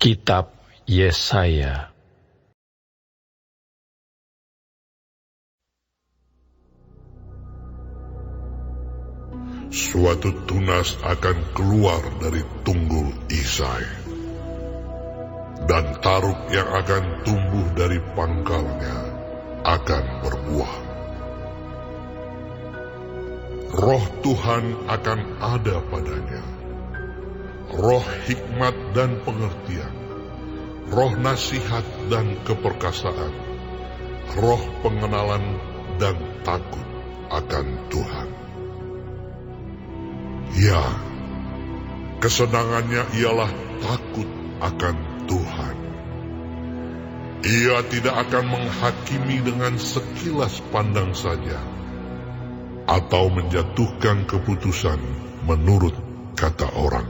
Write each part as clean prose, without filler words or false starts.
Kitab Yesaya. Suatu tunas akan keluar dari tunggul Isai, dan taruk yang akan tumbuh dari pangkalnya akan berbuah. Roh Tuhan akan ada padanya, roh hikmat dan pengertian, roh nasihat dan keperkasaan, roh pengenalan dan takut akan Tuhan. Ya, kesenangannya ialah takut akan Tuhan. Ia tidak akan menghakimi dengan sekilas pandang saja, atau menjatuhkan keputusan menurut kata orang.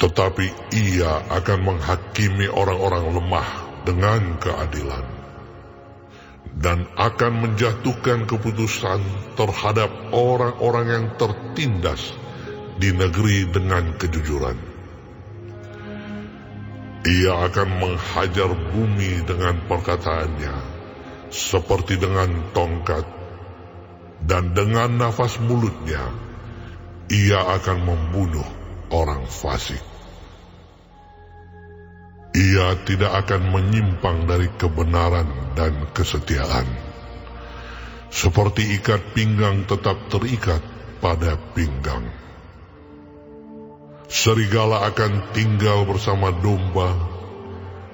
Tetapi ia akan menghakimi orang-orang lemah dengan keadilan, dan akan menjatuhkan keputusan terhadap orang-orang yang tertindas di negeri dengan kejujuran. Ia akan menghajar bumi dengan perkataannya, seperti dengan tongkat, dan dengan nafas mulutnya, ia akan membunuh orang fasik. Ia tidak akan menyimpang dari kebenaran dan kesetiaan. Seperti ikat pinggang tetap terikat pada pinggang. Serigala akan tinggal bersama domba,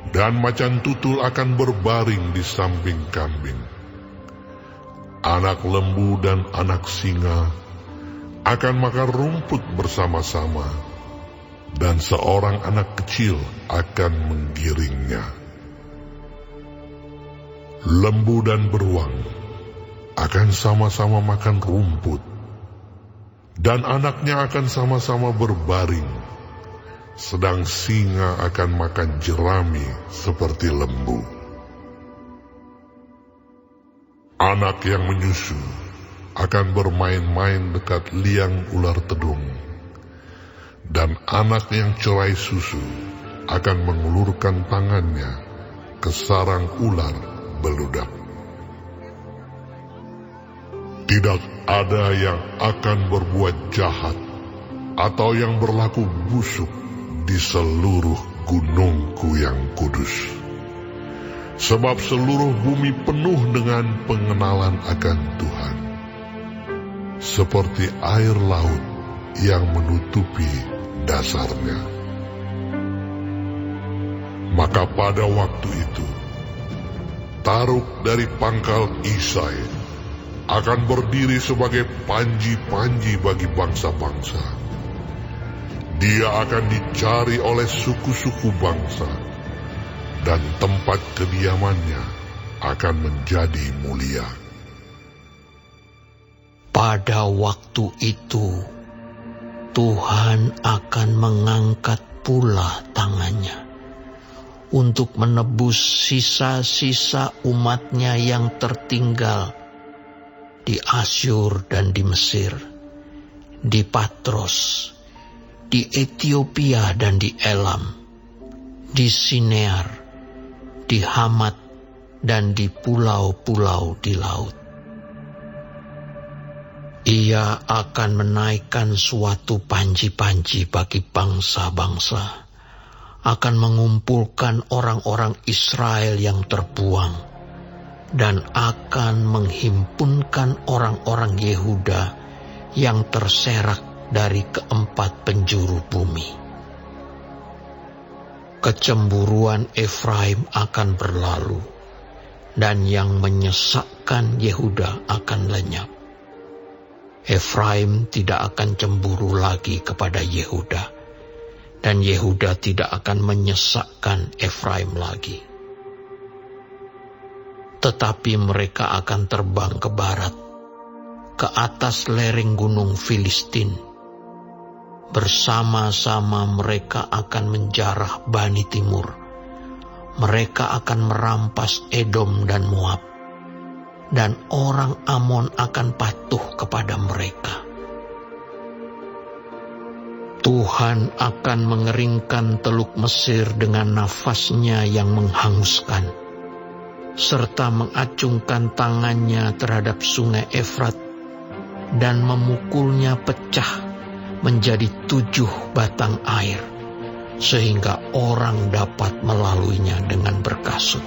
dan macan tutul akan berbaring di samping kambing. Anak lembu dan anak singa akan makan rumput bersama-sama, dan seorang anak kecil akan menggiringnya. Lembu dan beruang akan sama-sama makan rumput, dan anaknya akan sama-sama berbaring, sedang singa akan makan jerami seperti lembu. Anak yang menyusu akan bermain-main dekat liang ular tedung, dan anak yang cerai susu akan mengulurkan tangannya ke sarang ular beludak. Tidak ada yang akan berbuat jahat atau yang berlaku busuk di seluruh gunungku yang kudus. Sebab seluruh bumi penuh dengan pengenalan akan Tuhan, seperti air laut yang menutupi dasarnya. Maka pada waktu itu, taruk dari pangkal Isai akan berdiri sebagai panji-panji bagi bangsa-bangsa. Dia akan dicari oleh suku-suku bangsa, dan tempat kediamannya akan menjadi mulia. Pada waktu itu, Tuhan akan mengangkat pula tangannya untuk menebus sisa-sisa umatnya yang tertinggal di Asyur dan di Mesir, di Patros, di Ethiopia dan di Elam, di Sinear, di Hamat, dan di pulau-pulau di laut. Ia akan menaikkan suatu panji-panji bagi bangsa-bangsa, akan mengumpulkan orang-orang Israel yang terbuang, dan akan menghimpunkan orang-orang Yehuda yang terserak dari keempat penjuru bumi. Kecemburuan Efraim akan berlalu, dan yang menyesakkan Yehuda akan lenyap. Efraim tidak akan cemburu lagi kepada Yehuda, dan Yehuda tidak akan menyesakkan Efraim lagi. Tetapi mereka akan terbang ke barat, ke atas lereng gunung Filistin. Bersama-sama mereka akan menjarah Bani Timur. Mereka akan merampas Edom dan Moab, dan orang Amon akan patuh kepada mereka. Tuhan akan mengeringkan Teluk Mesir dengan nafasnya yang menghanguskan, serta mengacungkan tangannya terhadap sungai Efrat dan memukulnya pecah menjadi 7 batang air, sehingga orang dapat melaluinya dengan berkasut.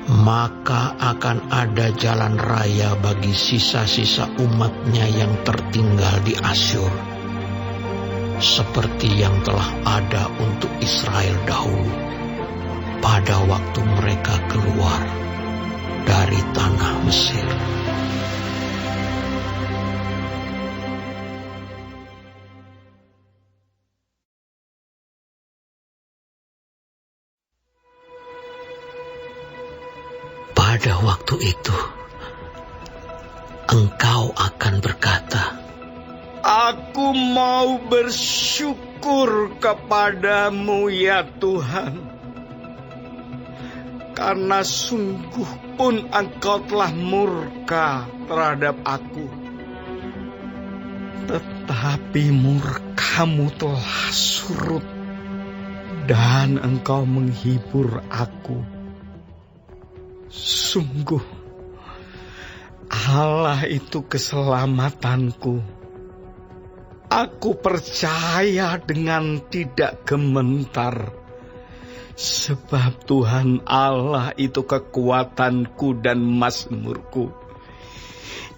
Maka akan ada jalan raya bagi sisa-sisa umatnya yang tertinggal di Asyur, seperti yang telah ada untuk Israel dahulu, pada waktu mereka keluar dari tanah Mesir. Pada waktu itu, engkau akan berkata, Aku mau bersyukur kepadamu ya Tuhan, karena sungguh pun engkau telah murka terhadap aku. Tetapi murkamu telah surut, dan engkau menghibur aku. Sungguh, Allah itu keselamatanku. Aku percaya dengan tidak gementar, sebab Tuhan Allah itu kekuatanku dan mazmurku.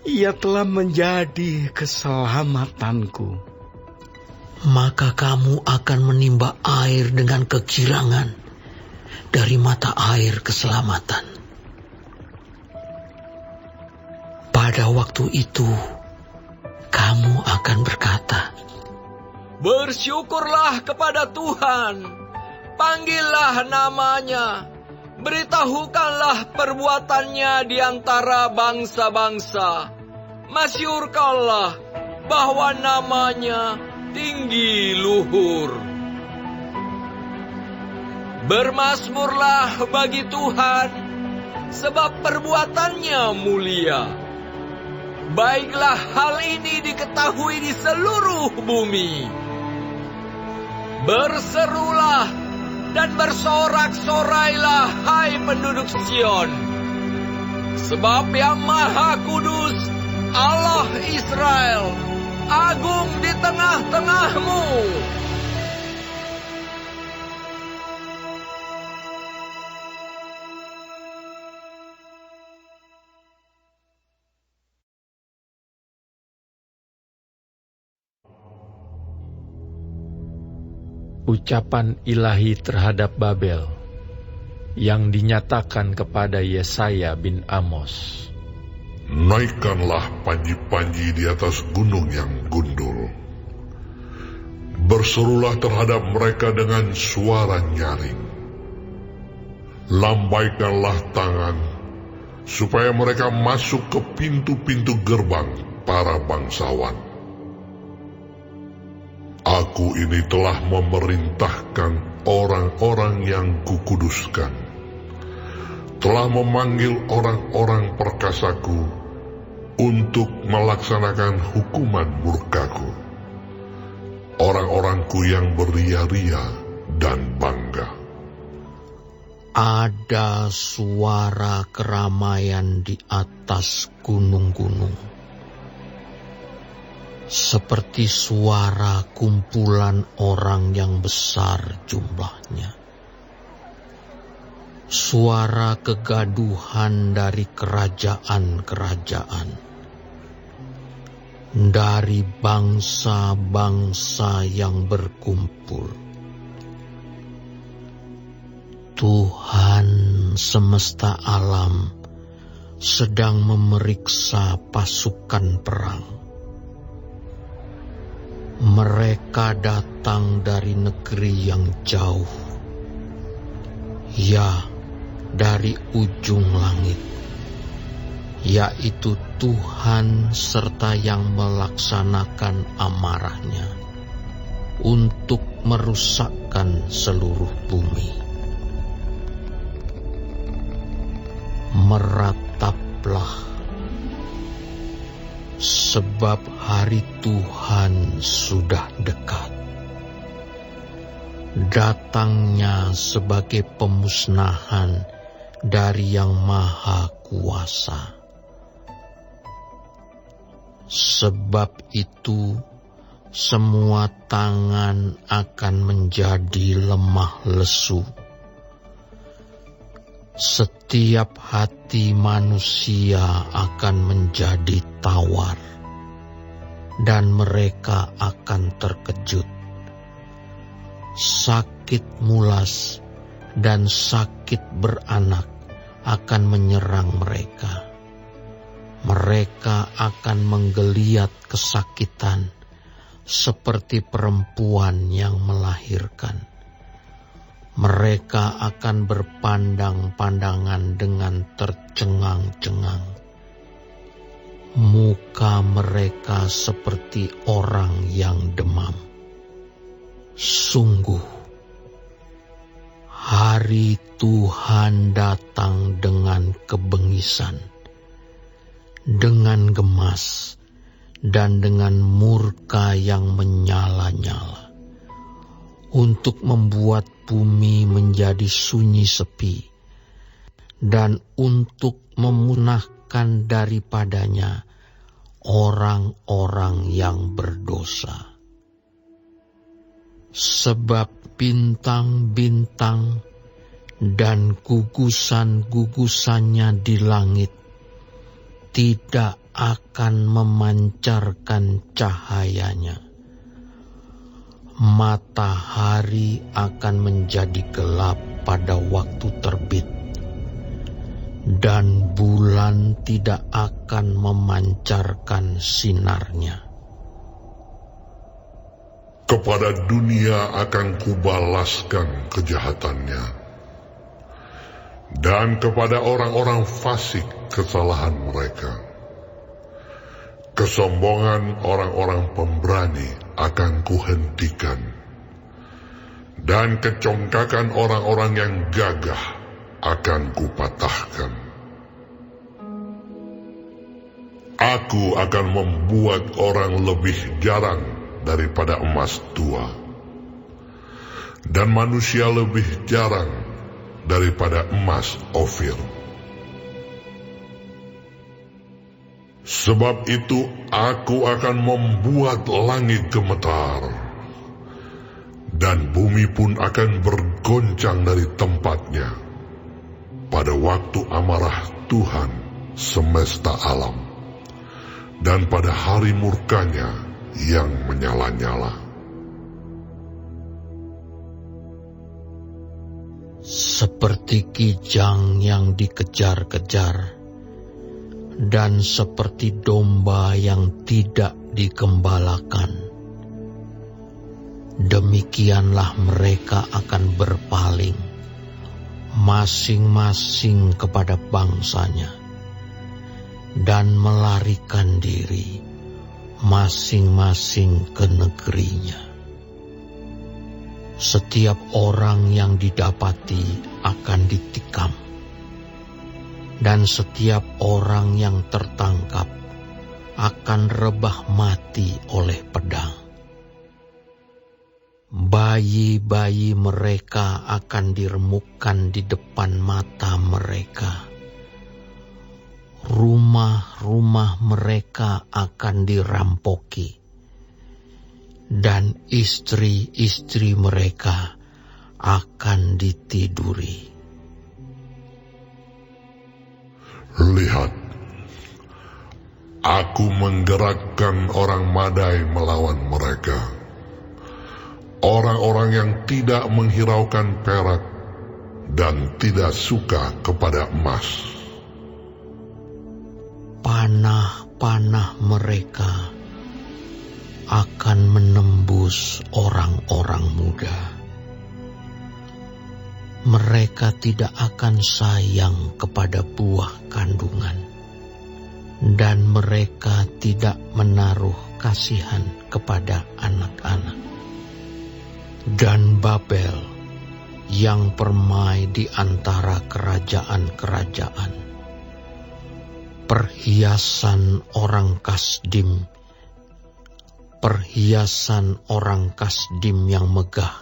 Ia telah menjadi keselamatanku. maka kamu akan menimba air dengan kegirangan dari mata air keselamatan. Pada waktu itu, kamu akan berkata, Bersyukurlah kepada Tuhan, panggillah namanya, beritahukanlah perbuatannya di antara bangsa-bangsa. Masyurkanlah bahwa namanya tinggi luhur. Bermasmurlah bagi Tuhan, sebab perbuatannya mulia. Baiklah hal ini diketahui di seluruh bumi. Berserulah dan bersorak-sorailah, hai penduduk Sion. Sebab yang Maha Kudus, Allah Israel, agung di tengah-tengahmu. Ucapan ilahi terhadap Babel yang dinyatakan kepada Yesaya bin Amos. Naikkanlah panji-panji di atas gunung yang gundul. Berserulah terhadap mereka dengan suara nyaring. Lambaikanlah tangan, supaya mereka masuk ke pintu-pintu gerbang para bangsawan. Aku ini telah memerintahkan orang-orang yang kukuduskan, telah memanggil orang-orang perkasaku untuk melaksanakan hukuman murkaku, orang-orangku yang beria-ria dan bangga. ada suara keramaian di atas gunung-gunung, seperti suara kumpulan orang yang besar jumlahnya. Suara kegaduhan dari kerajaan-kerajaan, dari bangsa-bangsa yang berkumpul. Tuhan semesta alam sedang memeriksa pasukan perang. Mereka datang dari negeri yang jauh, ya, dari ujung langit, yaitu Tuhan serta yang melaksanakan amarahnya untuk merusakkan seluruh bumi. Merataplah, sebab hari Tuhan sudah dekat. Datangnya sebagai pemusnahan dari Yang Maha Kuasa. Sebab itu, semua tangan akan menjadi lemah lesu. Setiap hati manusia akan menjadi tawar, dan mereka akan terkejut. Sakit mulas dan sakit beranak akan menyerang mereka. Mereka akan menggeliat kesakitan seperti perempuan yang melahirkan. Mereka akan berpandang-pandangan dengan tercengang-cengang. Muka mereka seperti orang yang demam. Sungguh, hari Tuhan datang dengan kebengisan, dengan gemas, dan dengan murka yang menyala-nyala, untuk membuat bumi menjadi sunyi sepi, dan untuk memusnahkan daripadanya orang-orang yang berdosa. Sebab bintang-bintang dan gugusan-gugusannya di langit tidak akan memancarkan cahayanya. Matahari akan menjadi gelap pada waktu terbit, dan bulan tidak akan memancarkan sinarnya. Kepada dunia akan kubalaskan kejahatannya, dan kepada orang-orang fasik kesalahan mereka. Kesombongan orang-orang pemberani akan kuhentikan, dan kecongkakan orang-orang yang gagah akan kupatahkan. Aku akan membuat orang lebih jarang daripada emas tua, dan manusia lebih jarang daripada emas Ofir. Sebab itu aku akan membuat langit gemetar, dan bumi pun akan bergoncang dari tempatnya pada waktu amarah Tuhan semesta alam, dan pada hari murkanya yang menyala-nyala. Seperti kijang yang dikejar-kejar, dan seperti domba yang tidak digembalakan, demikianlah mereka akan berpaling, masing-masing kepada bangsanya, dan melarikan diri, masing-masing ke negerinya. Setiap orang yang didapati akan ditikam, dan setiap orang yang tertangkap akan rebah mati oleh pedang. Bayi-bayi mereka akan diremukkan di depan mata mereka. Rumah-rumah mereka akan dirampoki, dan istri-istri mereka akan ditiduri. Lihat, aku menggerakkan orang Madai melawan mereka, orang-orang yang tidak menghiraukan perak dan tidak suka kepada emas. Panah-panah mereka akan menembus orang-orang muda. Mereka tidak akan sayang kepada buah kandungan, dan mereka tidak menaruh kasihan kepada anak-anak. Dan Babel yang permai di antara kerajaan-kerajaan, Perhiasan orang Kasdim yang megah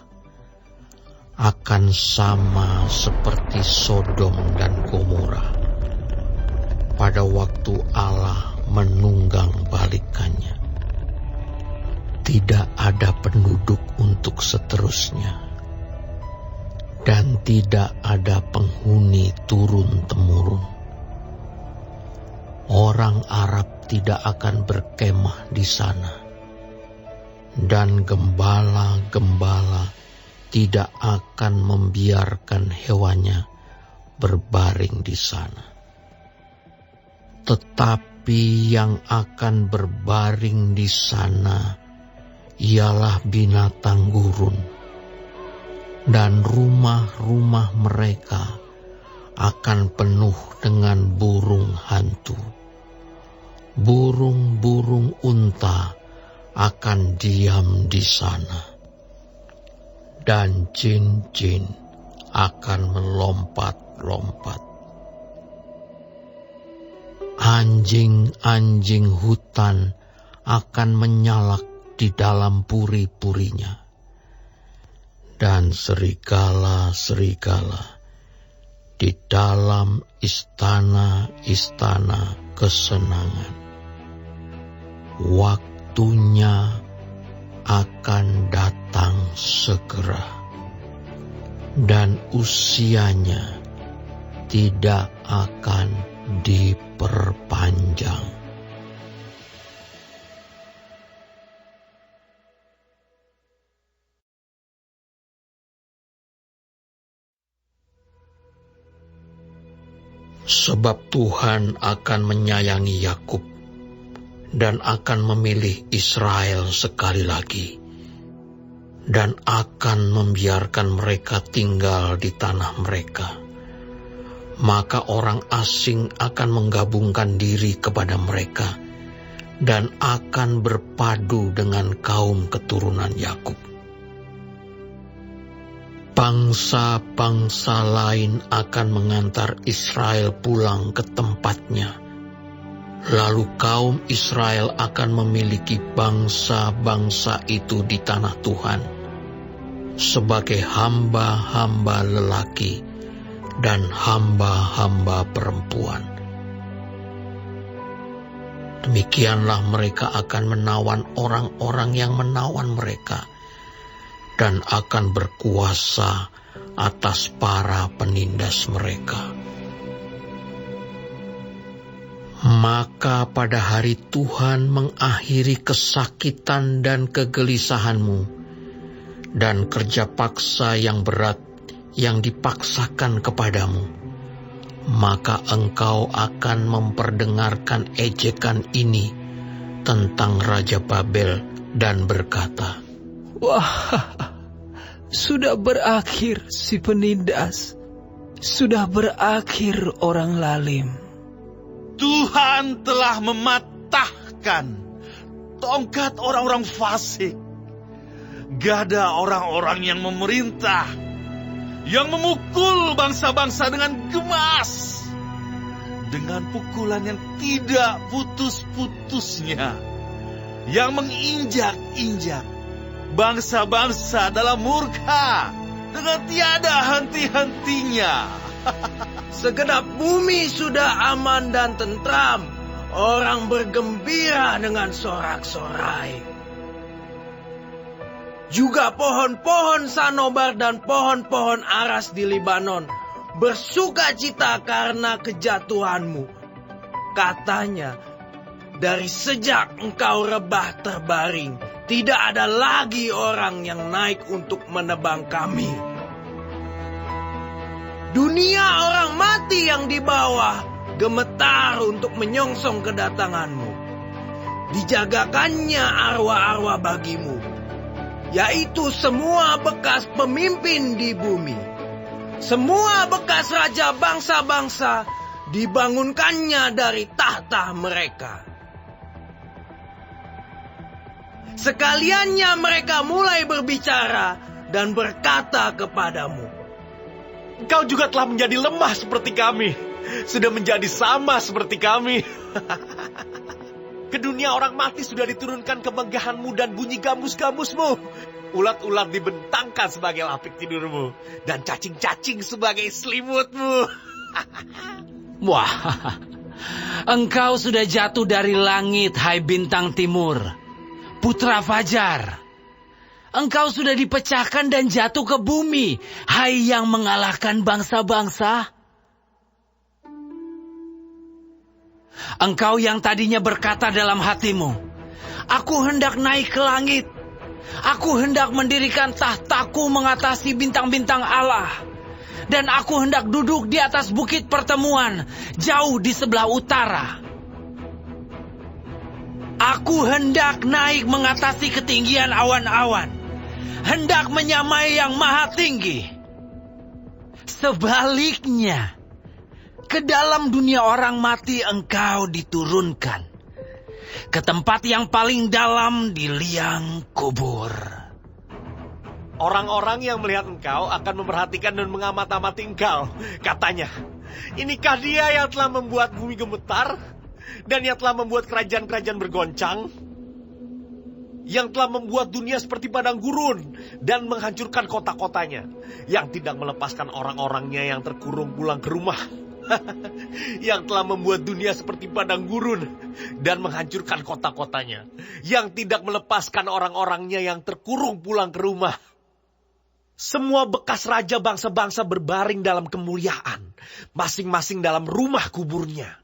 akan sama seperti Sodom dan Gomora pada waktu Allah menunggang balikannya. Tidak ada penduduk untuk seterusnya, dan tidak ada penghuni turun-temurun. Orang Arab tidak akan berkemah di sana, dan gembala-gembala tidak akan membiarkan hewannya berbaring di sana. Tetapi yang akan berbaring di sana ialah binatang gurun, dan rumah-rumah mereka akan penuh dengan burung hantu. Burung-burung unta akan diam di sana, dan jin-jin akan melompat-lompat. Anjing-anjing hutan akan menyalak di dalam puri-purinya, dan serigala-serigala di dalam istana-istana kesenangan. Waktunya akan datang segera, dan usianya tidak akan diperpanjang. Sebab Tuhan akan menyayangi Yakub dan akan memilih Israel sekali lagi, dan akan membiarkan mereka tinggal di tanah mereka. Maka orang asing akan menggabungkan diri kepada mereka dan akan berpadu dengan kaum keturunan Yakub. Bangsa-bangsa lain akan mengantar Israel pulang ke tempatnya. Lalu kaum Israel akan memiliki bangsa-bangsa itu di tanah Tuhan sebagai hamba-hamba lelaki dan hamba-hamba perempuan. Demikianlah mereka akan menawan orang-orang yang menawan mereka, dan akan berkuasa atas para penindas mereka. Maka pada hari Tuhan mengakhiri kesakitan dan kegelisahanmu, dan kerja paksa yang berat yang dipaksakan kepadamu, maka engkau akan memperdengarkan ejekan ini tentang Raja Babel dan berkata, "Wah, sudah berakhir si penindas, sudah berakhir orang lalim." Tuhan telah mematahkan tongkat orang-orang fasik, gada orang-orang yang memerintah, yang memukul bangsa-bangsa dengan gemas, dengan pukulan yang tidak putus-putusnya, yang menginjak-injak bangsa-bangsa dalam murka dengan tiada henti-hentinya. Segenap bumi sudah aman dan tentram. Orang bergembira dengan sorak-sorai. Juga pohon-pohon sanobar dan pohon-pohon aras di Libanon bersuka cita karena kejatuhanmu. Katanya, dari sejak engkau rebah terbaring, tidak ada lagi orang yang naik untuk menebang kami. Dunia orang mati yang di bawah gemetar untuk menyongsong kedatanganmu. Dijagakannya arwah-arwah bagimu, yaitu semua bekas pemimpin di bumi. Semua bekas raja bangsa-bangsa dibangunkannya dari tahta mereka. Sekaliannya mereka mulai berbicara dan berkata kepadamu, Engkau juga telah menjadi lemah seperti kami. sudah menjadi sama seperti kami. Ke dunia orang mati sudah diturunkan kemeggahanmu dan bunyi gambus-gambusmu. Ulat-ulat dibentangkan sebagai lapik tidurmu, dan cacing-cacing sebagai selimutmu. Wah, engkau sudah jatuh dari langit, hai bintang timur, putra fajar. Engkau sudah dipecahkan dan jatuh ke bumi, hai yang mengalahkan bangsa-bangsa. Engkau yang tadinya berkata dalam hatimu, aku hendak naik ke langit. Aku hendak mendirikan tahtaku mengatasi bintang-bintang Allah. Dan aku hendak duduk di atas bukit pertemuan, jauh di sebelah utara. Aku hendak naik mengatasi ketinggian awan-awan, hendak menyamai yang maha tinggi. Sebaliknya, ke dalam dunia orang mati engkau diturunkan, ke tempat yang paling dalam di liang kubur. Orang-orang yang melihat engkau akan memperhatikan dan mengamat-amati engkau. Katanya, inikah dia yang telah membuat bumi gemetar, dan yang telah membuat kerajaan-kerajaan bergoncang, yang telah membuat dunia seperti padang gurun, dan menghancurkan kota-kotanya, yang tidak melepaskan orang-orangnya yang terkurung pulang ke rumah. Yang telah membuat dunia seperti padang gurun dan menghancurkan kota-kotanya, yang tidak melepaskan orang-orangnya yang terkurung pulang ke rumah. Semua bekas raja bangsa-bangsa berbaring dalam kemuliaan, masing-masing dalam rumah kuburnya.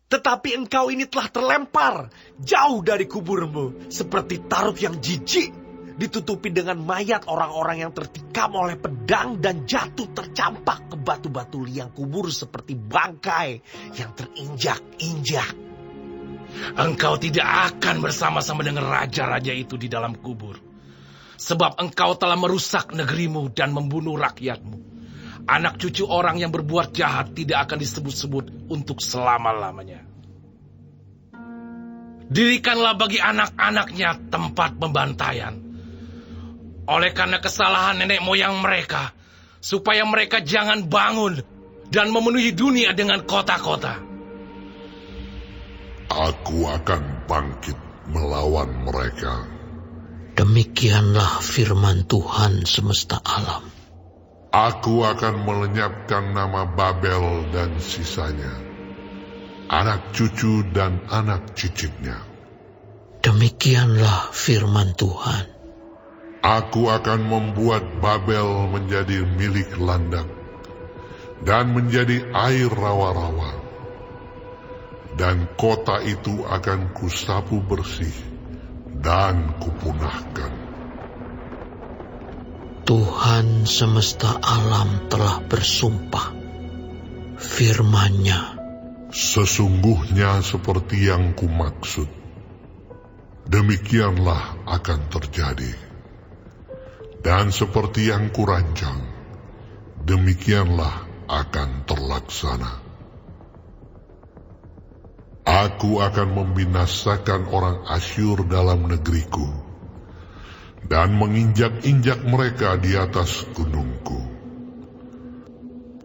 Tetapi engkau ini telah terlempar jauh dari kuburmu, seperti taruk yang jijik, ditutupi dengan mayat orang-orang yang tertikam oleh pedang dan jatuh tercampak ke batu-batu liang kubur seperti bangkai yang terinjak-injak. Engkau tidak akan bersama-sama dengan raja-raja itu di dalam kubur. Sebab engkau telah merusak negerimu dan membunuh rakyatmu. Anak cucu orang yang berbuat jahat tidak akan disebut-sebut untuk selama-lamanya. Dirikanlah bagi anak-anaknya tempat pembantaian. Oleh karena kesalahan nenek moyang mereka, supaya mereka jangan bangun dan memenuhi dunia dengan kota-kota. Aku akan bangkit melawan mereka. Demikianlah firman Tuhan semesta alam. Aku akan melenyapkan nama Babel dan sisanya, anak cucu dan anak cicitnya. Demikianlah firman Tuhan. Aku akan membuat Babel menjadi milik landak dan menjadi air rawa-rawa. Dan kota itu akan kusapu bersih dan kupunahkan. Tuhan semesta alam telah bersumpah. Firman-Nya, sesungguhnya seperti yang kumaksud, demikianlah akan terjadi. Dan seperti yang kurancang, demikianlah akan terlaksana. Aku akan membinasakan orang Asyur dalam negeriku, dan menginjak-injak mereka di atas gunungku.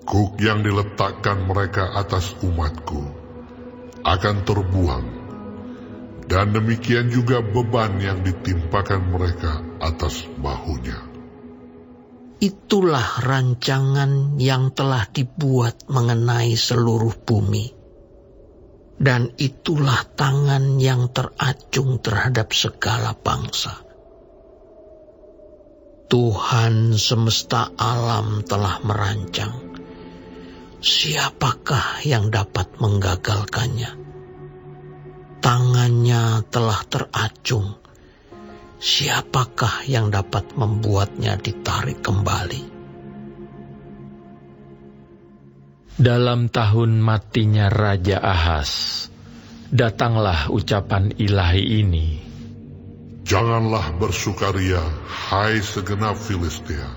Kuk yang diletakkan mereka atas umatku akan terbuang, dan demikian juga beban yang ditimpakan mereka atas bahunya. itulah rancangan yang telah dibuat mengenai seluruh bumi. Dan itulah tangan yang teracung terhadap segala bangsa. Tuhan semesta alam telah merancang. Siapakah yang dapat menggagalkannya? Tangannya telah teracung. Siapakah yang dapat membuatnya ditarik kembali? Dalam tahun matinya Raja Ahaz, datanglah ucapan ilahi ini. Janganlah bersukaria, hai segenap Filistia,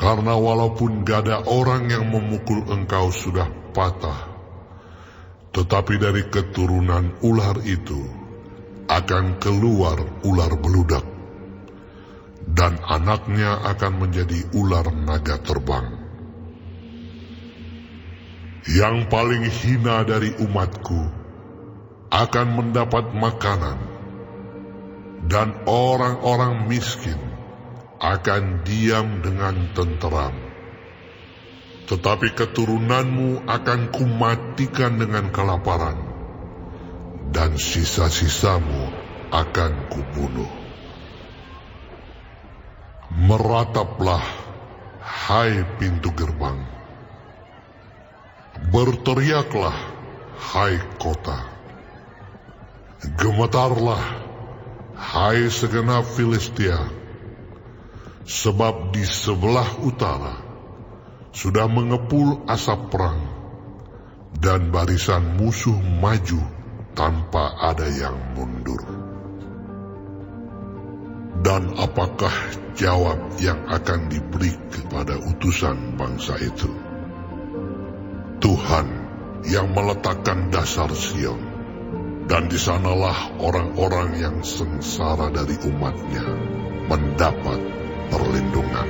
karena walaupun gada orang yang memukul engkau sudah patah, tetapi dari keturunan ular itu akan keluar ular beludak, dan anaknya akan menjadi ular naga terbang. Yang paling hina dari umatku akan mendapat makanan, dan orang-orang miskin akan diam dengan tenteram. Tetapi keturunanmu akan kumatikan dengan kelaparan, dan sisa-sisamu akan kubunuh. Merataplah, hai pintu gerbang. Berteriaklah, hai kota. Gemetarlah, hai segenap Filistia, sebab di sebelah utara sudah mengepul asap perang, dan barisan musuh maju tanpa ada yang mundur. Dan apakah jawab yang akan diberi kepada utusan bangsa itu? Tuhan yang meletakkan dasar Sion, dan di sanalah orang-orang yang sengsara dari umatnya mendapat perlindungan.